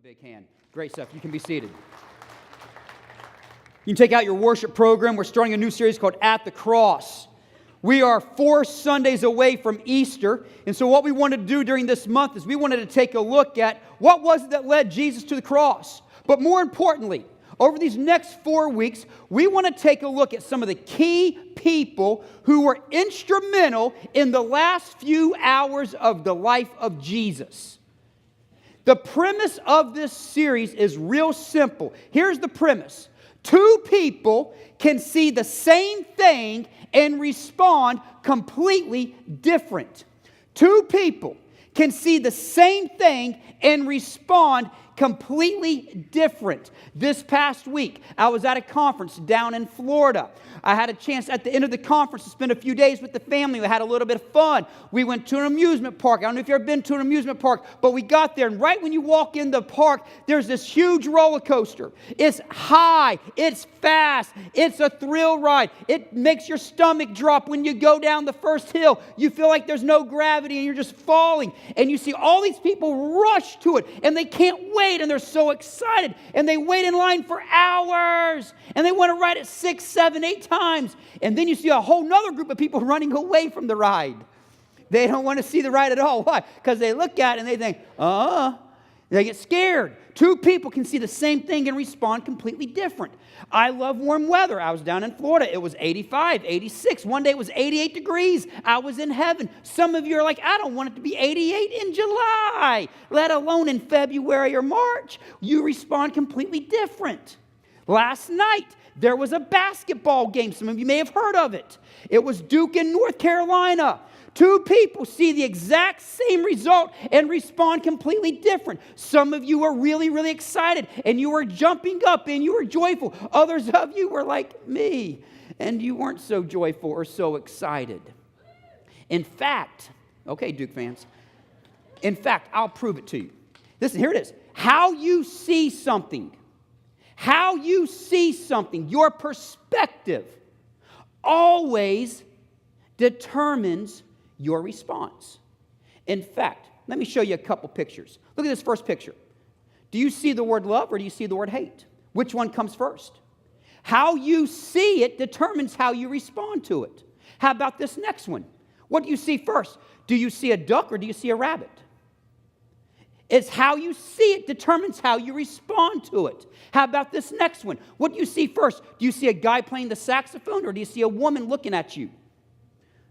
Big hand. Great stuff. You can be seated. You can take out your worship program. We're starting a new series called At the Cross. We are 4 Sundays away from Easter. And so what we wanted to do during this month is we wanted to take a look at what was it that led Jesus to the cross. But more importantly, over these next 4 weeks, we want to take a look at some of the key people who were instrumental in the last few hours of the life of Jesus. The premise of this series is real simple. Here's the premise. 2 people can see the same thing and respond completely different. 2 people can see the same thing and respond completely different. This past week, I was at a conference down in Florida. I had a chance at the end of the conference to spend a few days with the family. We had a little bit of fun. We went to an amusement park. I don't know if you've ever been to an amusement park, but we got there, and right when you walk in the park, there's this huge roller coaster. It's high. It's fast. It's a thrill ride. It makes your stomach drop when you go down the first hill. You feel like there's no gravity, and you're just falling, and you see all these people rush to it, and they can't wait, and they're so excited, and they wait in line for hours, and they want to ride it 6, 7, 8 times, and then you see a whole nother group of people running away from the ride. They don't want to see the ride at all. Why? Because they look at it and they think, they get scared. 2 people can see the same thing and respond completely different. I love warm weather. I was down in Florida. It was 85, 86. One day it was 88 degrees. I was in heaven. Some of you are like, I don't want it to be 88 in July, let alone in February or March. You respond completely different. Last night, there was a basketball game. Some of you may have heard of it. It was Duke in North Carolina. 2 people see the exact same result and respond completely different. Some of you are really, really excited, and you were jumping up, and you were joyful. Others of you were like me, and you weren't so joyful or so excited. In fact, okay, Duke fans, in fact, I'll prove it to you. Listen, here it is. How you see something, your perspective, always determines your response. In fact, let me show you a couple pictures. Look at this first picture. Do you see the word love or do you see the word hate? Which one comes first? How you see it determines how you respond to it. How about this next one? What do you see first? Do you see a duck or do you see a rabbit? It's how you see it determines how you respond to it. How about this next one? What do you see first? Do you see a guy playing the saxophone or do you see a woman looking at you?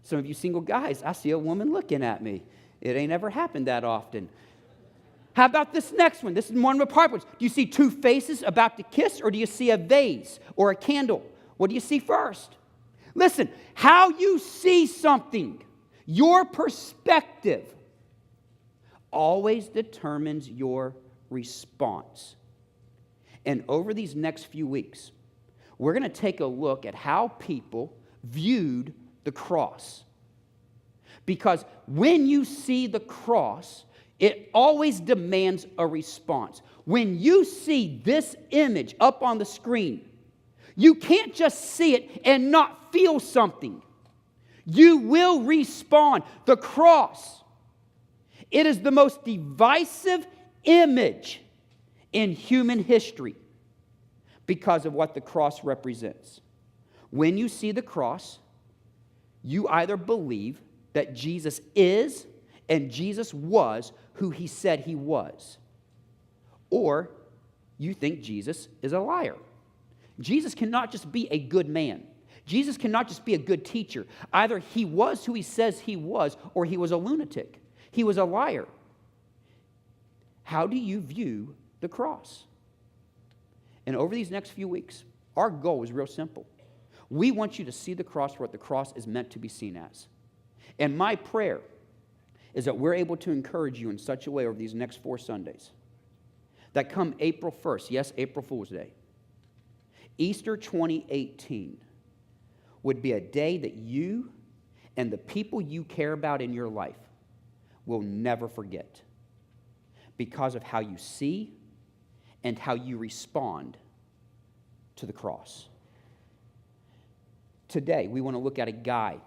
Some of you single guys, I see a woman looking at me. It ain't ever happened that often. How about this next one? This is one of the popular ones. Do you see 2 faces about to kiss or do you see a vase or a candle? What do you see first? Listen, how you see something, your perspective, always determines your response. And over these next few weeks, we're going to take a look at how people viewed the cross. Because when you see the cross, it always demands a response. When you see this image up on the screen, you can't just see it and not feel something. You will respond. The cross, it is the most divisive image in human history because of what the cross represents. When you see the cross, you either believe that Jesus is and Jesus was who he said he was, or you think Jesus is a liar. Jesus cannot just be a good man. Jesus cannot just be a good teacher. Either he was who he says he was, or he was a lunatic. He was a liar. How do you view the cross? And over these next few weeks, our goal is real simple. We want you to see the cross for what the cross is meant to be seen as. And my prayer is that we're able to encourage you in such a way over these next 4 Sundays that come April 1st, yes, April Fool's Day, Easter 2018 would be a day that you and the people you care about in your life will never forget because of how you see and how you respond to the cross. Today, we want to look at a guy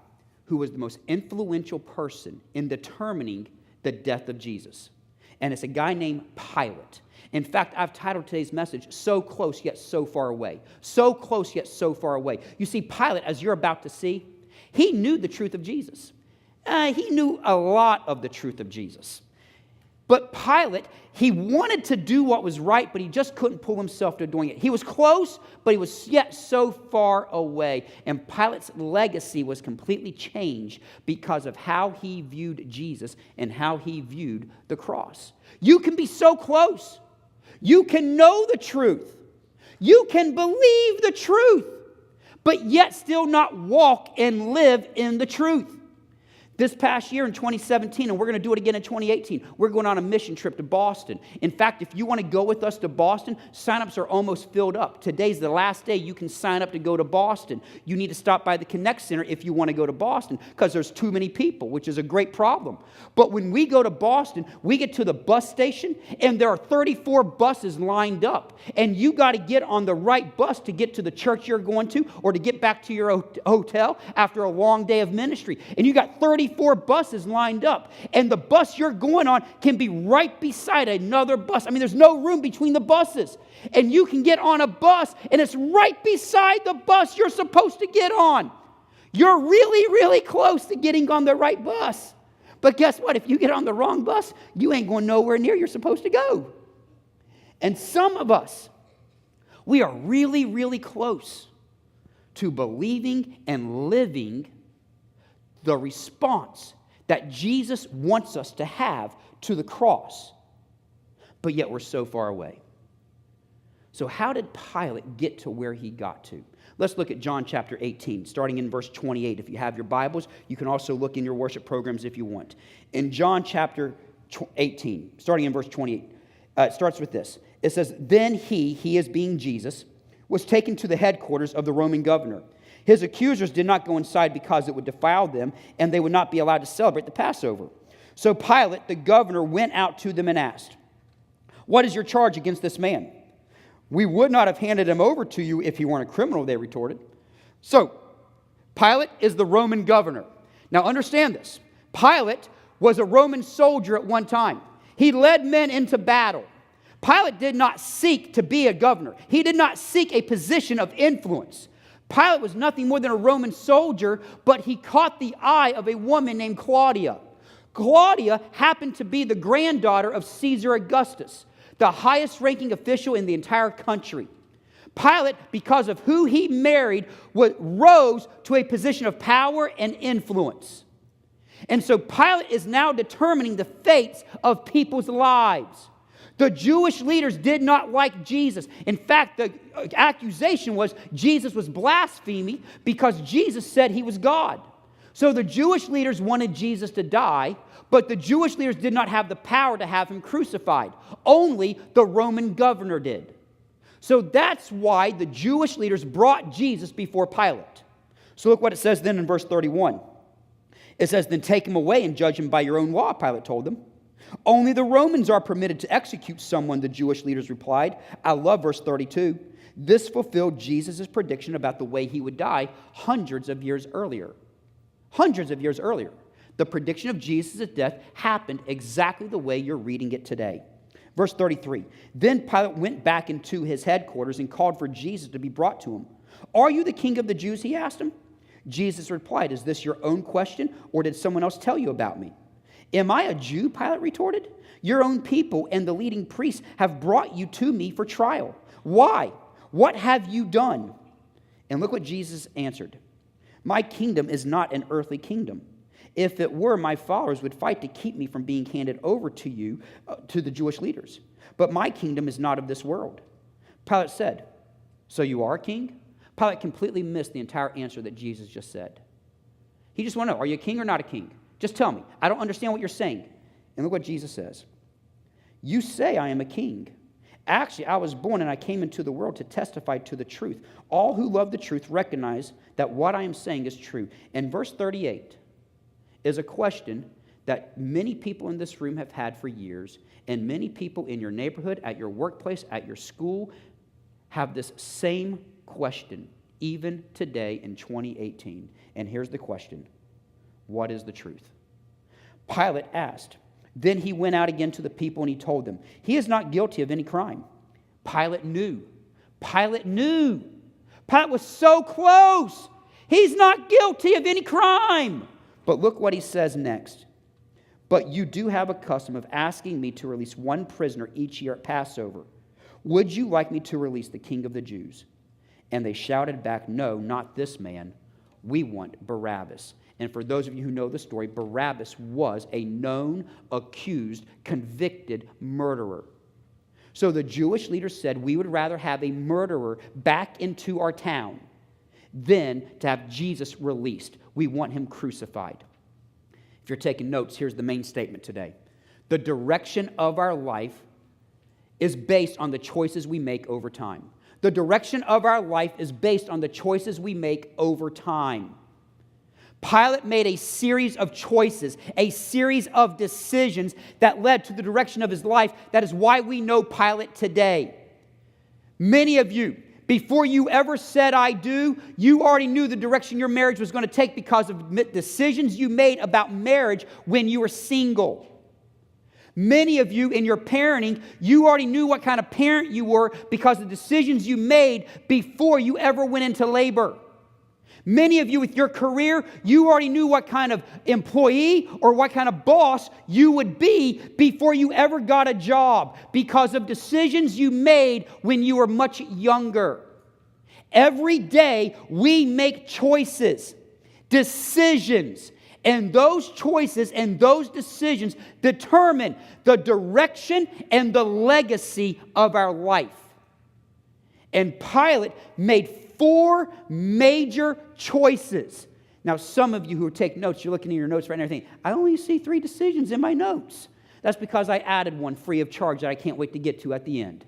who was the most influential person in determining the death of Jesus. And it's a guy named Pilate. In fact, I've titled today's message, So Close Yet So Far Away. So close yet so far away. You see, Pilate, as you're about to see, he knew the truth of Jesus. He knew a lot of the truth of Jesus. But Pilate, he wanted to do what was right, but he just couldn't pull himself to doing it. He was close, but he was yet so far away. And Pilate's legacy was completely changed because of how he viewed Jesus and how he viewed the cross. You can be so close. You can know the truth. You can believe the truth, but yet still not walk and live in the truth. This past year in 2017, and we're going to do it again in 2018, we're going on a mission trip to Boston. In fact, if you want to go with us to Boston, signups are almost filled up. Today's the last day you can sign up to go to Boston. You need to stop by the Connect Center if you want to go to Boston because there's too many people, which is a great problem. But when we go to Boston, we get to the bus station, and there are 34 buses lined up. And you got to get on the right bus to get to the church you're going to or to get back to your hotel after a long day of ministry. And you got 34 buses lined up, and the bus you're going on can be right beside another bus. I mean, there's no room between the buses, and you can get on a bus, and it's right beside the bus you're supposed to get on. You're really, really close to getting on the right bus. But guess what? If you get on the wrong bus, you ain't going nowhere near you're supposed to go. And some of us, we are really, really close to believing and living the response that Jesus wants us to have to the cross, but yet we're so far away. So how did Pilate get to where he got to? Let's look at John chapter 18, starting in verse 28. If you have your Bibles, you can also look in your worship programs if you want. In John chapter 18, starting in verse 28, it starts with this. It says, "Then he is being Jesus, was taken to the headquarters of the Roman governor. His accusers did not go inside because it would defile them, and they would not be allowed to celebrate the Passover. So Pilate, the governor, went out to them and asked, 'What is your charge against this man?' 'We would not have handed him over to you if he weren't a criminal,' they retorted." So, Pilate is the Roman governor. Now understand this. Pilate was a Roman soldier at one time. He led men into battle. Pilate did not seek to be a governor. He did not seek a position of influence. Pilate was nothing more than a Roman soldier, but he caught the eye of a woman named Claudia. Claudia happened to be the granddaughter of Caesar Augustus, the highest-ranking official in the entire country. Pilate, because of who he married, rose to a position of power and influence. And so Pilate is now determining the fates of people's lives. The Jewish leaders did not like Jesus. In fact, the accusation was Jesus was blaspheming because Jesus said he was God. So the Jewish leaders wanted Jesus to die, but the Jewish leaders did not have the power to have him crucified. Only the Roman governor did. So that's why the Jewish leaders brought Jesus before Pilate. So look what it says then in verse 31. It says, "Then take him away and judge him by your own law," Pilate told them. "Only the Romans are permitted to execute someone," the Jewish leaders replied. I love verse 32. This fulfilled Jesus' prediction about the way he would die hundreds of years earlier. Hundreds of years earlier. The prediction of Jesus' death happened exactly the way you're reading it today. Verse 33. Then Pilate went back into his headquarters and called for Jesus to be brought to him. "Are you the king of the Jews?" he asked him. Jesus replied, "Is this your own question, or did someone else tell you about me?" "Am I a Jew?" Pilate retorted. "Your own people and the leading priests have brought you to me for trial. Why? What have you done?" And look what Jesus answered. "My kingdom is not an earthly kingdom. If it were, my followers would fight to keep me from being handed over to you, to the Jewish leaders. But my kingdom is not of this world." Pilate said, "So you are a king?" Pilate completely missed the entire answer that Jesus just said. He just wanted to know, are you a king or not a king? Just tell me. I don't understand what you're saying. And look what Jesus says. "You say I am a king. Actually, I was born and I came into the world to testify to the truth. All who love the truth recognize that what I am saying is true." And verse 38 is a question that many people in this room have had for years, and many people in your neighborhood, at your workplace, at your school, have this same question, even today in 2018. And here's the question. What is the truth? Pilate asked, Then he went out again to the people and he told them, he is not guilty of any crime. Pilate knew. Pilate knew. Pilate was so close. He's not guilty of any crime. But look what he says next. But you do have a custom of asking me to release one prisoner each year at Passover. Would you like me to release the king of the Jews? And they shouted back, no, not this man. We want Barabbas. And for those of you who know the story, Barabbas was a known, accused, convicted murderer. So the Jewish leaders said, we would rather have a murderer back into our town than to have Jesus released. We want him crucified. If you're taking notes, here's the main statement today. The direction of our life is based on the choices we make over time. The direction of our life is based on the choices we make over time. Pilate made a series of choices, a series of decisions that led to the direction of his life. That is why we know Pilate today. Many of you, before you ever said I do, you already knew the direction your marriage was going to take because of decisions you made about marriage when you were single. Many of you in your parenting, you already knew what kind of parent you were because of the decisions you made before you ever went into labor. Many of you with your career, you already knew what kind of employee or what kind of boss you would be before you ever got a job because of decisions you made when you were much younger. Every day we make choices, decisions, and those choices and those decisions determine the direction and the legacy of our life. And Pilate made 4 major choices. Now, some of you who take notes, you're looking at your notes right now and thinking, I only see 3 decisions in my notes. That's because I added one free of charge that I can't wait to get to at the end.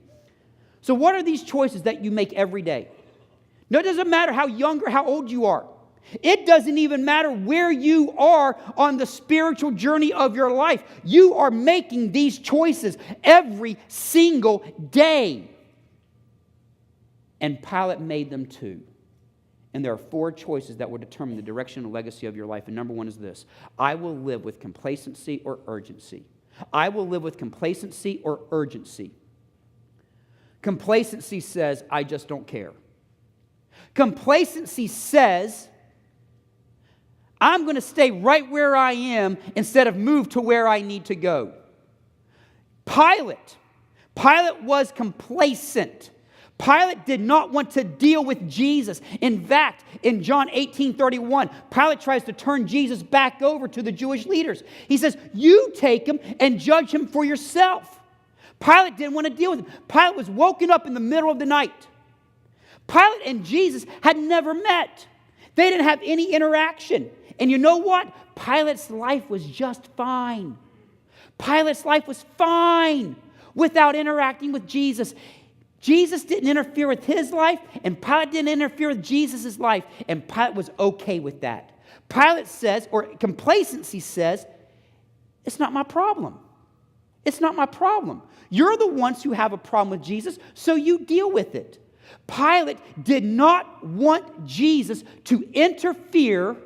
So what are these choices that you make every day? No, it doesn't matter how young or how old you are. It doesn't even matter where you are on the spiritual journey of your life. You are making these choices every single day. And Pilate made them too. And there are 4 choices that will determine the direction and legacy of your life. And number 1 is this. I will live with complacency or urgency. I will live with complacency or urgency. Complacency says, I just don't care. Complacency says, I'm going to stay right where I am instead of move to where I need to go. Pilate was complacent. Pilate did not want to deal with Jesus. In fact, in John 18:31, Pilate tries to turn Jesus back over to the Jewish leaders. He says, you take him and judge him for yourself. Pilate didn't want to deal with him. Pilate was woken up in the middle of the night. Pilate and Jesus had never met. They didn't have any interaction. And you know what? Pilate's life was just fine. Pilate's life was fine without interacting with Jesus. Jesus didn't interfere with his life, and Pilate didn't interfere with Jesus' life, and Pilate was okay with that. Pilate says, or complacency says, it's not my problem. It's not my problem. You're the ones who have a problem with Jesus, so you deal with it. Pilate did not want Jesus to interfere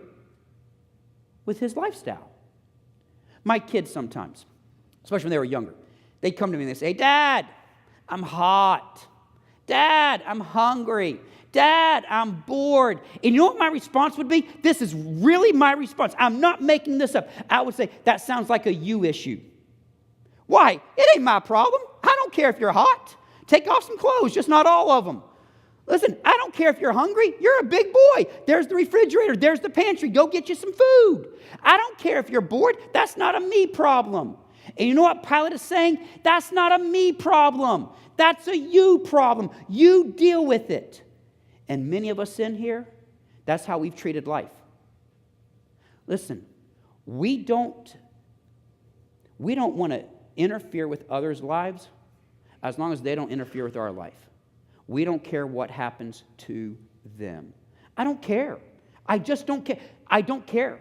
with his lifestyle. My kids sometimes, especially when they were younger, they'd come to me and they'd say, Dad, I'm hot. Dad, I'm hungry. Dad, I'm bored. And you know what my response would be? This is really my response. I'm not making this up. I would say, that sounds like a you issue. Why? It ain't my problem. I don't care if you're hot. Take off some clothes, just not all of them. Listen, I don't care if you're hungry. You're a big boy. There's the refrigerator. There's the pantry. Go get you some food. I don't care if you're bored. That's not a me problem. And you know what Pilate is saying? That's not a me problem. That's a you problem. You deal with it. And many of us in here, that's how we've treated life. Listen, we don't want to interfere with others' lives as long as they don't interfere with our life. We don't care what happens to them. I don't care. I just don't care. I don't care.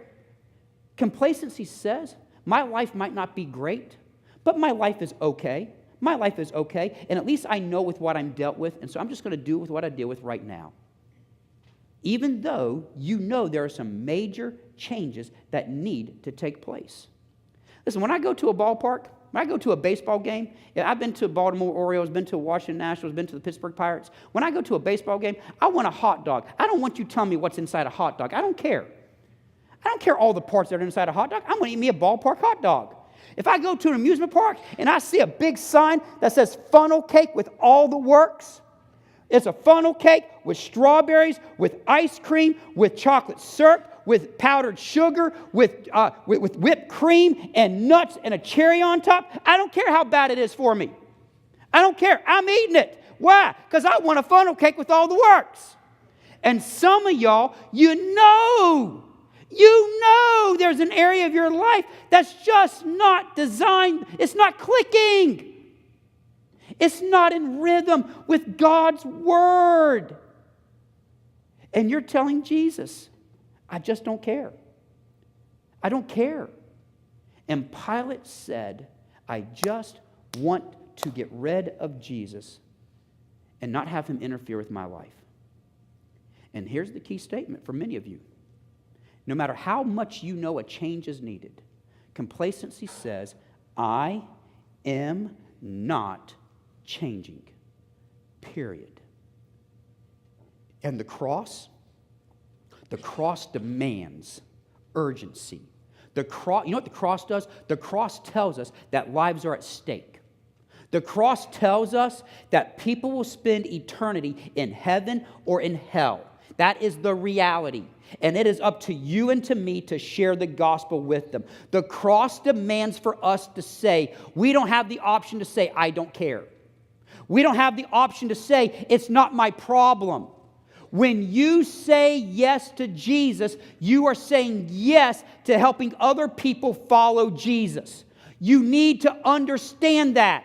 Complacency says, my life might not be great, but my life is okay. My life is okay, and at least I know with what I'm dealt with, and so I'm just going to do with what I deal with right now. Even though you know there are some major changes that need to take place. Listen, when I go to a ballpark, when I go to a baseball game, I've been to Baltimore Orioles, been to Washington Nationals, been to the Pittsburgh Pirates. When I go to a baseball game, I want a hot dog. I don't want you telling me what's inside a hot dog. I don't care. I don't care all the parts that are inside a hot dog. I'm going to eat me a ballpark hot dog. If I go to an amusement park and I see a big sign that says funnel cake with all the works, it's a funnel cake with strawberries, with ice cream, with chocolate syrup, with powdered sugar, with whipped cream and nuts and a cherry on top. I don't care how bad it is for me. I don't care. I'm eating it. Why? Because I want a funnel cake with all the works. And some of y'all, you know there's an area of your life that's just not designed. It's not clicking. It's not in rhythm with God's word. And you're telling Jesus, I just don't care. I don't care. And Pilate said, I just want to get rid of Jesus and not have him interfere with my life. And here's the key statement for many of you. No matter how much you know a change is needed, complacency says, I am not changing. Period. And the cross demands urgency. You know what the cross does? The cross tells us that lives are at stake. The cross tells us that people will spend eternity in heaven or in hell. That is the reality. And it is up to you and to me to share the gospel with them. The cross demands for us to say, we don't have the option to say, I don't care. We don't have the option to say, it's not my problem. When you say yes to Jesus, you are saying yes to helping other people follow Jesus. You need to understand that.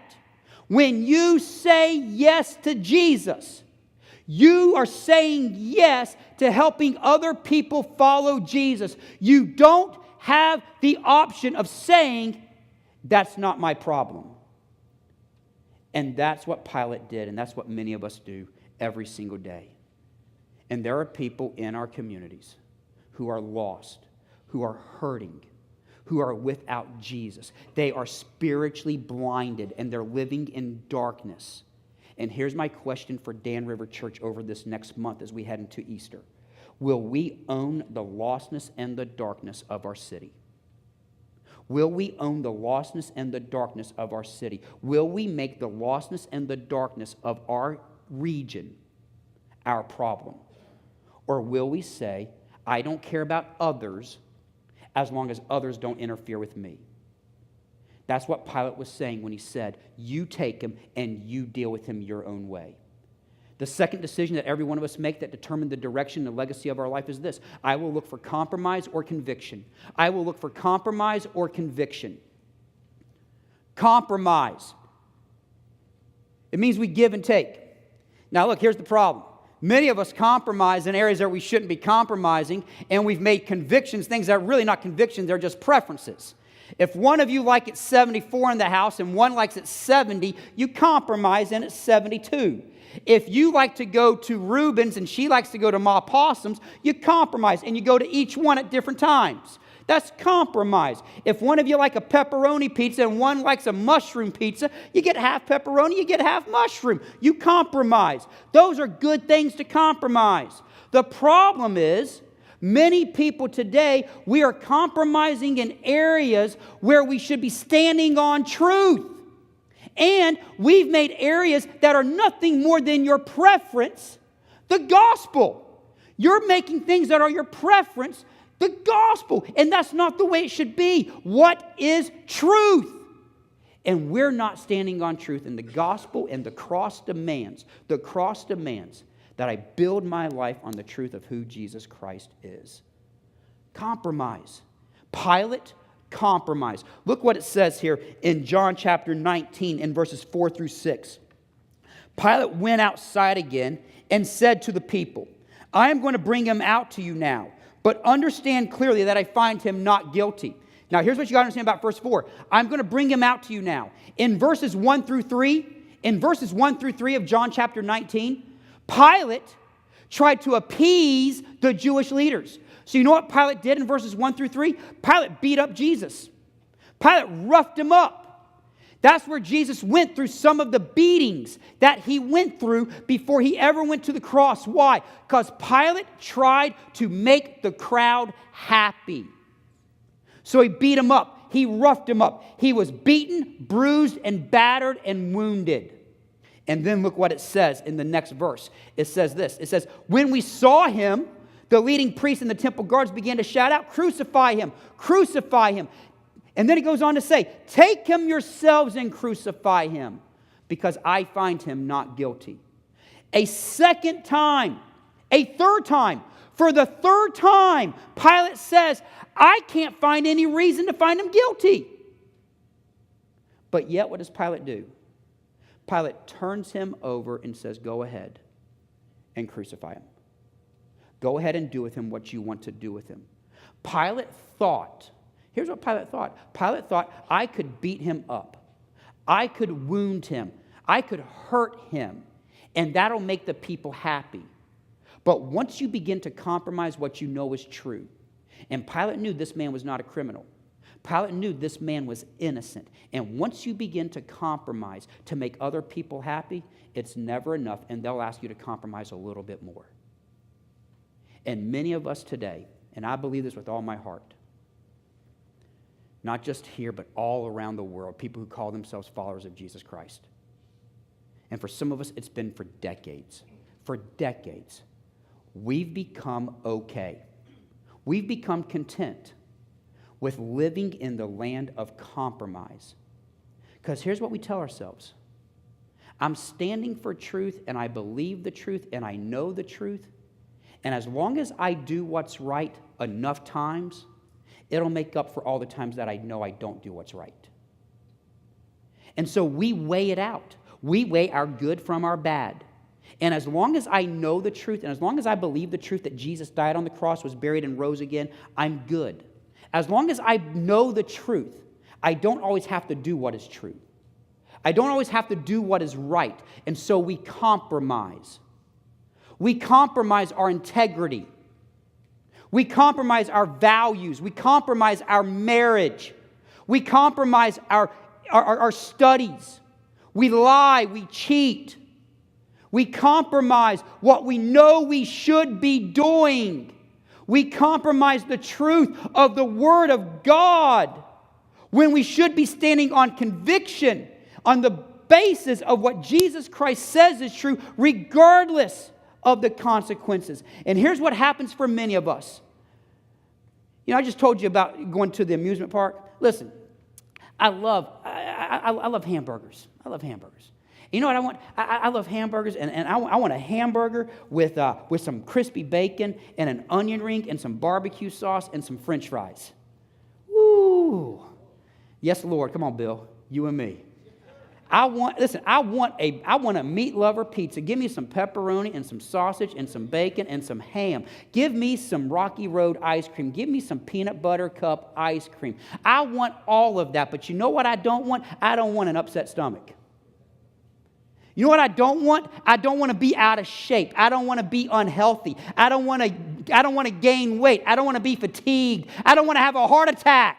When you say yes to Jesus, you are saying yes to helping other people follow Jesus. You don't have the option of saying, that's not my problem. And that's what Pilate did, and that's what many of us do every single day. And there are people in our communities who are lost, who are hurting, who are without Jesus. They are spiritually blinded, and they're living in darkness. And here's my question for Dan River Church over this next month as we head into Easter. Will we own the lostness and the darkness of our city? Will we own the lostness and the darkness of our city? Will we make the lostness and the darkness of our region our problem? Or will we say, I don't care about others as long as others don't interfere with me? That's what Pilate was saying when he said, you take him and you deal with him your own way. The second decision that every one of us make that determines the direction and the legacy of our life is this. I will look for compromise or conviction. I will look for compromise or conviction. Compromise. It means we give and take. Now look, here's the problem. Many of us compromise in areas that we shouldn't be compromising, and we've made convictions, things that are really not convictions, they're just preferences. If one of you like it 74 in the house and one likes it 70, you compromise and it's 72. If you like to go to Reuben's and she likes to go to Ma Possum's, you compromise and you go to each one at different times. That's compromise. If one of you like a pepperoni pizza and one likes a mushroom pizza, you get half pepperoni, you get half mushroom. You compromise. Those are good things to compromise. The problem is, many people today, we are compromising in areas where we should be standing on truth. And we've made areas that are nothing more than your preference the gospel. You're making things that are your preference the gospel. And that's not the way it should be. What is truth? And we're not standing on truth. And the gospel and the cross demands that I build my life on the truth of who Jesus Christ is. Compromise. Pilate compromise. Look what it says here in John chapter 19 in verses 4 through 6. Pilate went outside again and said to the people, I am going to bring him out to you now, but understand clearly that I find him not guilty. Now here's what you got to understand about verse 4. I'm going to bring him out to you now. In verses 1 through 3 of John chapter 19, Pilate tried to appease the Jewish leaders. So you know what Pilate did in verses 1 through 3? Pilate beat up Jesus. Pilate roughed him up. That's where Jesus went through some of the beatings that he went through before he ever went to the cross. Why? Because Pilate tried to make the crowd happy. So he beat him up. He roughed him up. He was beaten, bruised, and battered and wounded. And then look what it says in the next verse. It says this. It says, when we saw him, the leading priests and the temple guards began to shout out, crucify him, crucify him. And then he goes on to say, take him yourselves and crucify him, because I find him not guilty. A second time, a third time, for the third time, Pilate says, I can't find any reason to find him guilty. But yet, what does Pilate do? Pilate turns him over and says, go ahead and crucify him. Go ahead and do with him what you want to do with him. Pilate thought, here's what Pilate thought. Pilate thought, I could beat him up. I could wound him. I could hurt him. And that'll make the people happy. But once you begin to compromise what you know is true, and Pilate knew this man was not a criminal. Pilate knew this man was innocent. And once you begin to compromise to make other people happy, it's never enough, and they'll ask you to compromise a little bit more. And many of us today, and I believe this with all my heart, not just here, but all around the world, people who call themselves followers of Jesus Christ. And for some of us, it's been for decades. For decades. We've become okay. We've become content with living in the land of compromise. Because here's what we tell ourselves. I'm standing for truth, and I believe the truth, and I know the truth. And as long as I do what's right enough times, it'll make up for all the times that I know I don't do what's right. And so we weigh it out. We weigh our good from our bad. And as long as I know the truth, and as long as I believe the truth that Jesus died on the cross, was buried, and rose again, I'm good. As long as I know the truth, I don't always have to do what is true. I don't always have to do what is right. And so we compromise. We compromise our integrity. We compromise our values. We compromise our marriage. We compromise our studies. We lie. We cheat. We compromise what we know we should be doing. We compromise the truth of the Word of God when we should be standing on conviction, on the basis of what Jesus Christ says is true, regardless of the consequences. And here's what happens for many of us. You know, I just told you about going to the amusement park. Listen, I love hamburgers. I love hamburgers. You know what I want? I love hamburgers, and I want a hamburger with some crispy bacon and an onion ring and some barbecue sauce and some French fries. Woo! Yes, Lord. Come on, Bill. You and me. I want a meat lover pizza. Give me some pepperoni and some sausage and some bacon and some ham. Give me some Rocky Road ice cream. Give me some peanut butter cup ice cream. I want all of that, but you know what I don't want? I don't want an upset stomach. You know what I don't want? I don't want to be out of shape. I don't want to be unhealthy. I don't want to gain weight. I don't want to be fatigued. I don't want to have a heart attack.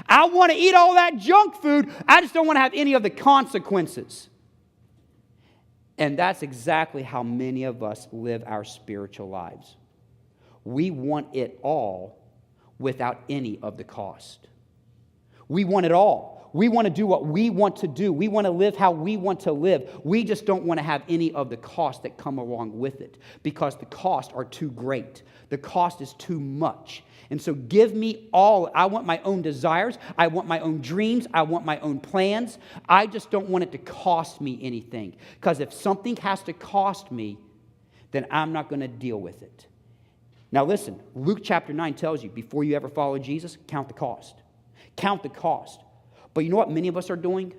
I want to eat all that junk food. I just don't want to have any of the consequences. And that's exactly how many of us live our spiritual lives. We want it all without any of the cost. We want it all. We want to do what we want to do. We want to live how we want to live. We just don't want to have any of the costs that come along with it, because the costs are too great. The cost is too much. And so give me all. I want my own desires. I want my own dreams. I want my own plans. I just don't want it to cost me anything. Because if something has to cost me, then I'm not going to deal with it. Now listen, Luke chapter 9 tells you, before you ever follow Jesus, count the cost. Count the cost. But you know what many of us are doing?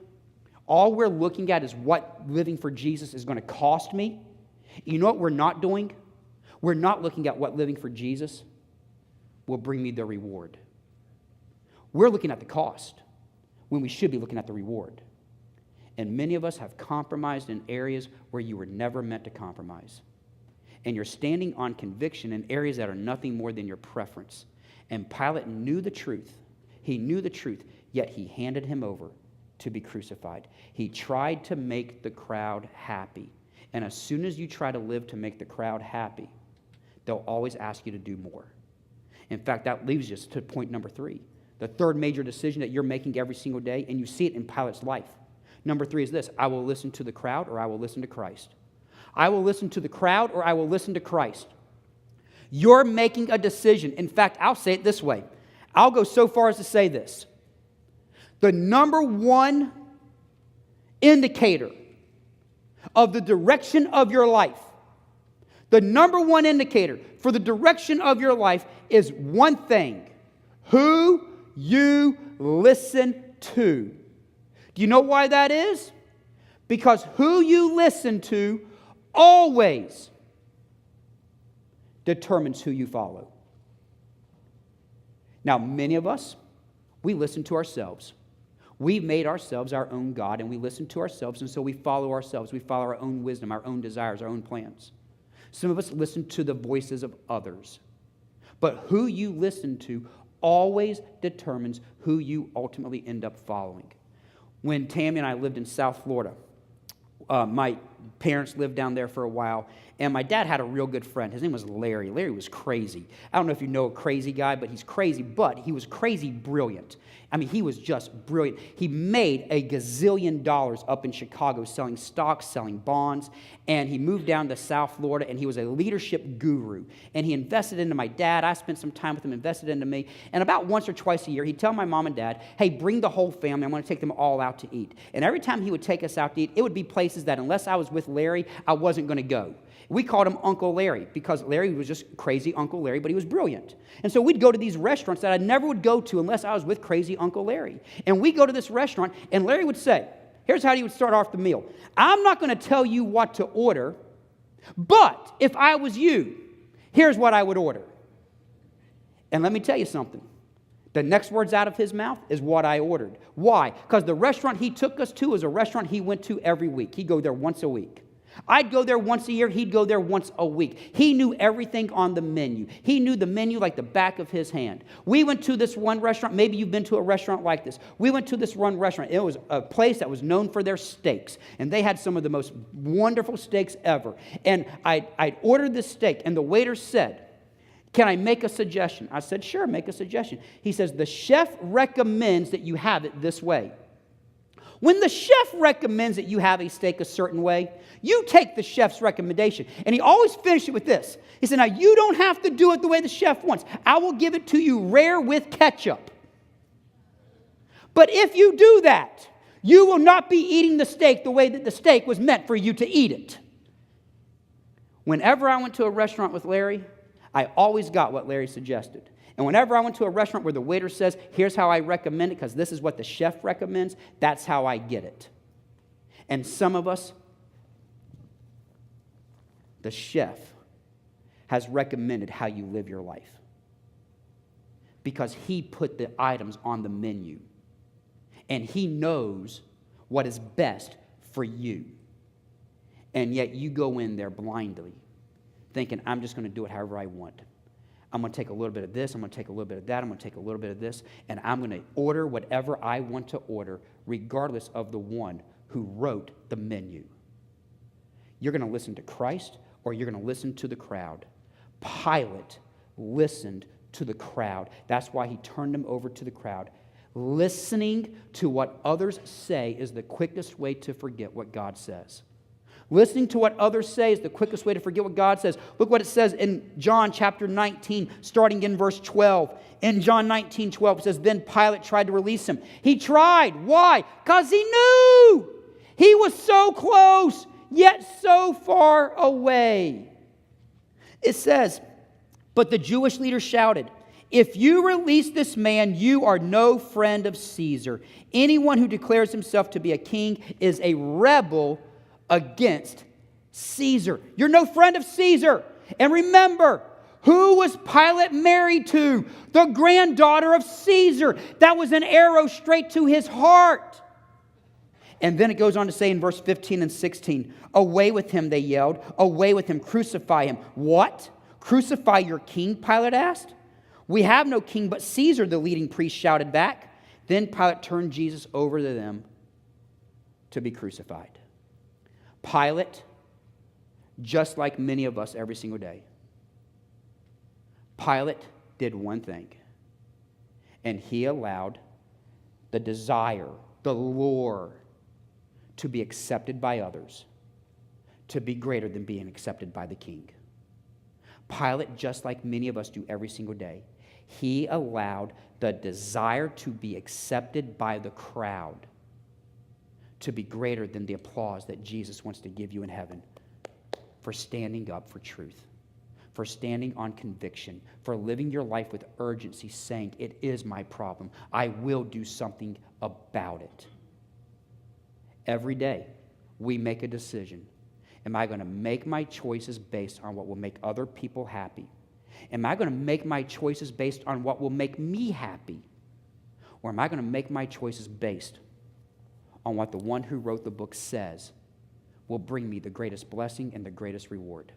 All we're looking at is what living for Jesus is going to cost me. You know what we're not doing? We're not looking at what living for Jesus will bring me the reward. We're looking at the cost when we should be looking at the reward. And many of us have compromised in areas where you were never meant to compromise. And you're standing on conviction in areas that are nothing more than your preference. And Pilate knew the truth. He knew the truth. yet he handed him over to be crucified. He tried to make the crowd happy. And as soon as you try to live to make the crowd happy, they'll always ask you to do more. In fact, that leaves us to point number 3. The third major decision that you're making every single day, and you see it in Pilate's life. Number 3 is this: I will listen to the crowd or I will listen to Christ. I will listen to the crowd or I will listen to Christ. You're making a decision. In fact, I'll say it this way. I'll go so far as to say this. The number one indicator of the direction of your life, the number one indicator for the direction of your life is one thing: who you listen to. Do you know why that is? Because who you listen to always determines who you follow. Now, many of us, we listen to ourselves. We've made ourselves our own God, and we listen to ourselves, and so we follow ourselves. We follow our own wisdom, our own desires, our own plans. Some of us listen to the voices of others. But who you listen to always determines who you ultimately end up following. When Tammy and I lived in South Florida, my parents lived down there for a while, and my dad had a real good friend. His name was Larry. Larry was crazy. I don't know if you know a crazy guy, but he's crazy, but he was crazy brilliant. I mean, he was just brilliant. He made a gazillion dollars up in Chicago selling stocks, selling bonds, and he moved down to South Florida, and he was a leadership guru. And he invested into my dad. I spent some time with him, invested into me. And about once or twice a year, he'd tell my mom and dad, hey, bring the whole family. I want to take them all out to eat. And every time he would take us out to eat, it would be places that unless I was with Larry, I wasn't going to go. We called him Uncle Larry because Larry was just crazy Uncle Larry, but he was brilliant. And so we'd go to these restaurants that I never would go to unless I was with crazy Uncle Larry. And we go to this restaurant, and Larry would say, here's how he would start off the meal. I'm not going to tell you what to order, but if I was you, here's what I would order. And let me tell you something. The next words out of his mouth is what I ordered. Why? Because the restaurant he took us to is a restaurant he went to every week. He'd go there once a week. I'd go there once a year. He'd go there once a week. He knew everything on the menu. He knew the menu like the back of his hand. We went to this one restaurant. Maybe you've been to a restaurant like this. We went to this one restaurant. It was a place that was known for their steaks. And they had some of the most wonderful steaks ever. And I'd ordered this steak, and the waiter said, can I make a suggestion? I said, sure, make a suggestion. He says, the chef recommends that you have it this way. When the chef recommends that you have a steak a certain way, you take the chef's recommendation. And he always finished it with this. He said, now you don't have to do it the way the chef wants. I will give it to you rare with ketchup. But if you do that, you will not be eating the steak the way that the steak was meant for you to eat it. Whenever I went to a restaurant with Larry, I always got what Larry suggested. And whenever I went to a restaurant where the waiter says, here's how I recommend it because this is what the chef recommends, that's how I get it. And some of us, the chef has recommended how you live your life because he put the items on the menu and he knows what is best for you. And yet you go in there blindly thinking, I'm just going to do it however I want. I'm going to take a little bit of this, I'm going to take a little bit of that, I'm going to take a little bit of this, and I'm going to order whatever I want to order, regardless of the one who wrote the menu. You're going to listen to Christ, or you're going to listen to the crowd. Pilate listened to the crowd. That's why he turned him over to the crowd. Listening to what others say is the quickest way to forget what God says. Listening to what others say is the quickest way to forget what God says. Look what it says in John chapter 19, starting in verse 12. In John 19:12, it says, then Pilate tried to release him. He tried. Why? Because he knew he was so close, yet so far away. It says, but the Jewish leaders shouted, if you release this man, you are no friend of Caesar. Anyone who declares himself to be a king is a rebel against Caesar. You're no friend of Caesar. And remember, who was Pilate married to? The granddaughter of Caesar. That was an arrow straight to his heart. And then it goes on to say in verse 15 and 16, away with him, they yelled. Away with him, crucify him. What? Crucify your king? Pilate asked. We have no king but Caesar, the leading priest shouted back. Then Pilate turned Jesus over to them to be crucified. Pilate, just like many of us every single day, Pilate did one thing, and he allowed the desire, the lure, to be accepted by others to be greater than being accepted by the king. Pilate, just like many of us do every single day, he allowed the desire to be accepted by the crowd to be greater than the applause that Jesus wants to give you in heaven for standing up for truth, for standing on conviction, for living your life with urgency, saying, it is my problem. I will do something about it. Every day, we make a decision. Am I going to make my choices based on what will make other people happy? Am I going to make my choices based on what will make me happy? Or am I going to make my choices based on what the one who wrote the book says will bring me the greatest blessing and the greatest reward?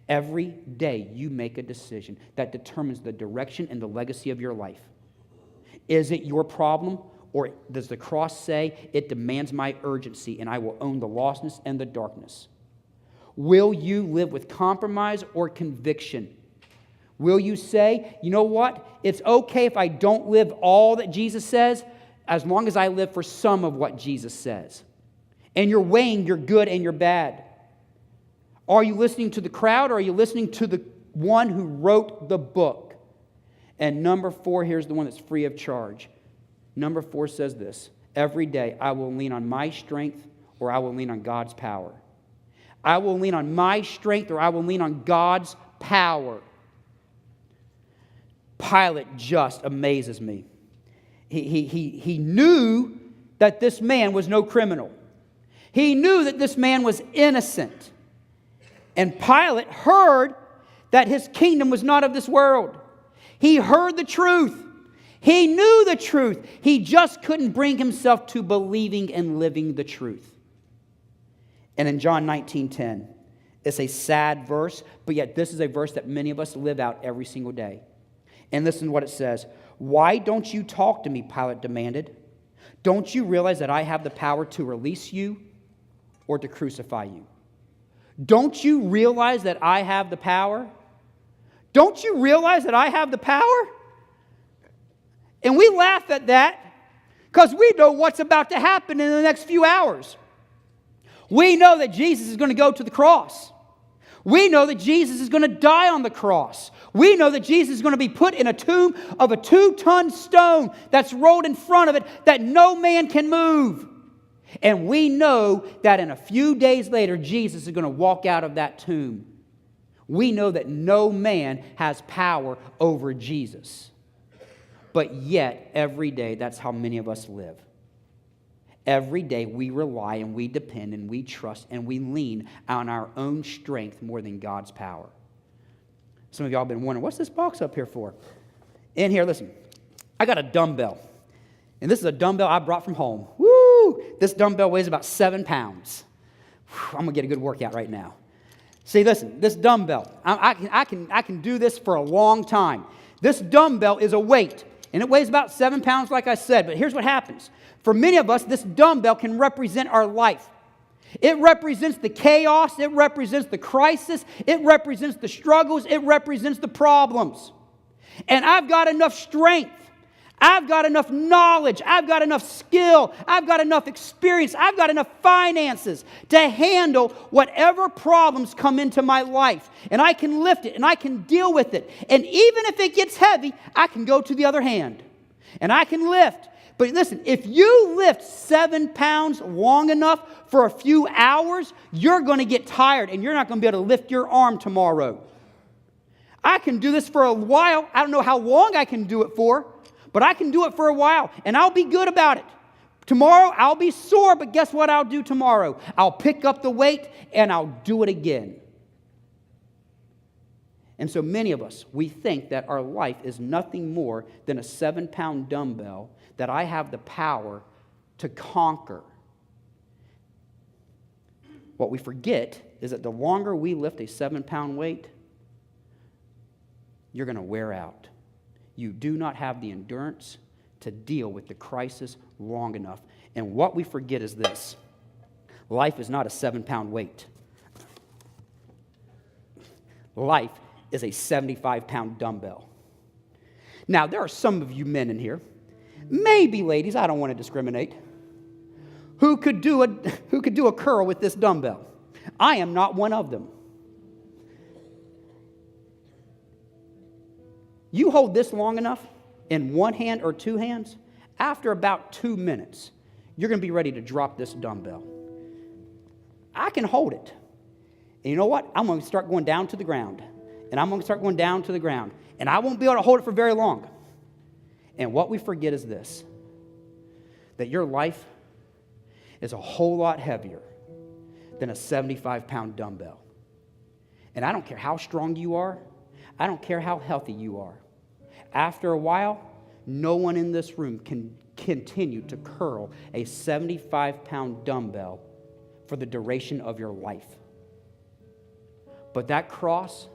Every day you make a decision that determines the direction and the legacy of your life. Is it your problem? Or does the cross say, it demands my urgency and I will own the lostness and the darkness? Will you live with compromise or conviction? Will you say, you know what? It's okay if I don't live all that Jesus says, as long as I live for some of what Jesus says. And you're weighing your good and your bad. Are you listening to the crowd or are you listening to the one who wrote the book? And number 4, here's the one that's free of charge. Number 4 says this: every day I will lean on my strength or I will lean on God's power. I will lean on my strength or I will lean on God's power. Pilate just amazes me. He knew that this man was no criminal. He knew that this man was innocent. And Pilate heard that his kingdom was not of this world. He heard the truth. He knew the truth. He just couldn't bring himself to believing and living the truth. And in John 19:10, it's a sad verse, but yet this is a verse that many of us live out every single day. And listen to what it says. Why don't you talk to me, Pilate demanded. Don't you realize that I have the power to release you or to crucify you? Don't you realize that I have the power? Don't you realize that I have the power? And we laugh at that because we know what's about to happen in the next few hours. We know that Jesus is going to go to the cross. We know that Jesus is going to die on the cross. We know that Jesus is going to be put in a tomb of a 2-ton stone that's rolled in front of it that no man can move. And we know that in a few days later, Jesus is going to walk out of that tomb. We know that no man has power over Jesus. But yet, every day, that's how many of us live. Every day, we rely and we depend and we trust and we lean on our own strength more than God's power. Some of y'all have been wondering, what's this box up here for? In here, listen, I got a dumbbell. And this is a dumbbell I brought from home. Woo! This dumbbell weighs about 7 pounds. Whew, I'm going to get a good workout right now. See, listen, this dumbbell, I can do this for a long time. This dumbbell is a weight. And it weighs about 7 pounds, like I said. But here's what happens. For many of us, this dumbbell can represent our life. It represents the chaos. It represents the crisis. It represents the struggles. It represents the problems. And I've got enough strength. I've got enough knowledge. I've got enough skill. I've got enough experience. I've got enough finances to handle whatever problems come into my life. And I can lift it and I can deal with it. And even if it gets heavy, I can go to the other hand. And I can lift. But listen, if you lift 7 pounds long enough for a few hours, you're going to get tired and you're not going to be able to lift your arm tomorrow. I can do this for a while. I don't know how long I can do it for. But I can do it for a while, and I'll be good about it. Tomorrow, I'll be sore, but guess what I'll do tomorrow? I'll pick up the weight, and I'll do it again. And so many of us, we think that our life is nothing more than a 7-pound dumbbell that I have the power to conquer. What we forget is that the longer we lift a 7-pound weight, you're going to wear out. You do not have the endurance to deal with the crisis long enough. And what we forget is this: life is not a 7-pound weight. Life is a 75-pound dumbbell. Now, there are some of you men in here, maybe ladies, I don't want to discriminate, who could do a curl with this dumbbell. I am not one of them. You hold this long enough in one hand or two hands, after about 2 minutes, you're going to be ready to drop this dumbbell. I can hold it. And you know what? I'm going to start going down to the ground. And I'm going to start going down to the ground. And I won't be able to hold it for very long. And what we forget is this: that your life is a whole lot heavier than a 75-pound dumbbell. And I don't care how strong you are. I don't care how healthy you are. After a while, no one in this room can continue to curl a 75-pound dumbbell for the duration of your life. But that cross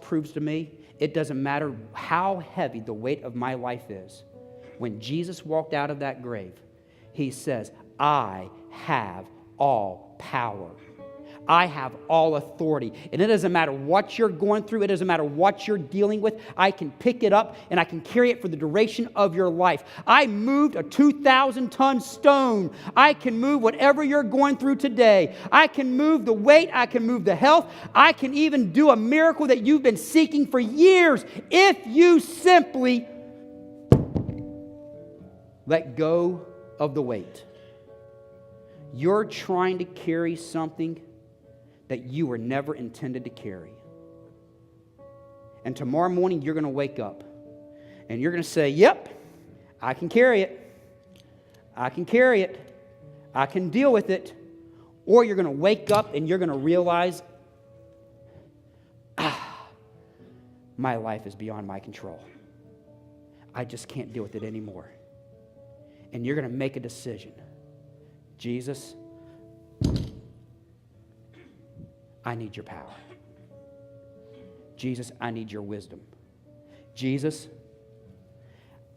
proves to me it doesn't matter how heavy the weight of my life is. When Jesus walked out of that grave, he says, I have all power. I have all authority. And it doesn't matter what you're going through. It doesn't matter what you're dealing with. I can pick it up and I can carry it for the duration of your life. I moved a 2,000-ton stone. I can move whatever you're going through today. I can move the weight. I can move the health. I can even do a miracle that you've been seeking for years if you simply let go of the weight. You're trying to carry something that you were never intended to carry. And tomorrow morning, you're going to wake up and you're going to say, yep, I can carry it. I can carry it. I can deal with it. Or you're going to wake up and you're going to realize, my life is beyond my control. I just can't deal with it anymore. And you're going to make a decision. Jesus, I need your power. Jesus, I need your wisdom. Jesus,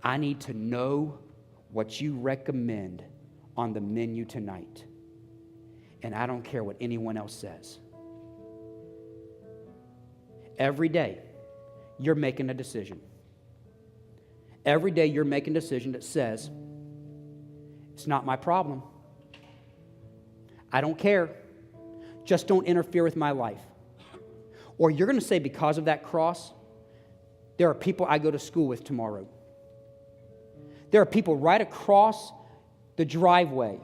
I need to know what you recommend on the menu tonight. And I don't care what anyone else says. Every day, you're making a decision. Every day, you're making a decision that says, it's not my problem. I don't care. Just don't interfere with my life. Or you're going to say, because of that cross, there are people I go to school with tomorrow. There are people right across the driveway.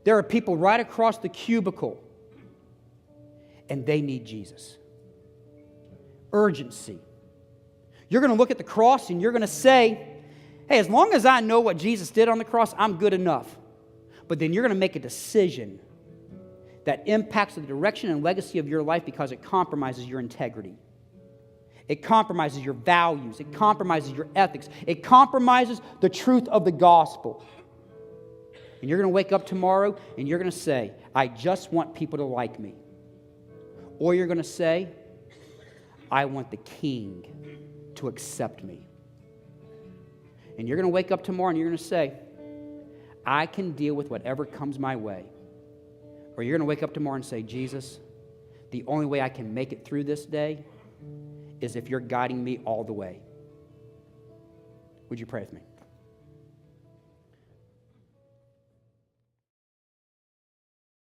There are people right across the cubicle. And they need Jesus. Urgency. You're going to look at the cross and you're going to say, hey, as long as I know what Jesus did on the cross, I'm good enough. But then you're going to make a decision that impacts the direction and legacy of your life because it compromises your integrity. It compromises your values. It compromises your ethics. It compromises the truth of the gospel. And you're going to wake up tomorrow and you're going to say, I just want people to like me. Or you're going to say, I want the King to accept me. And you're going to wake up tomorrow and you're going to say, I can deal with whatever comes my way. Or you're going to wake up tomorrow and say, Jesus, the only way I can make it through this day is if you're guiding me all the way. Would you pray with me?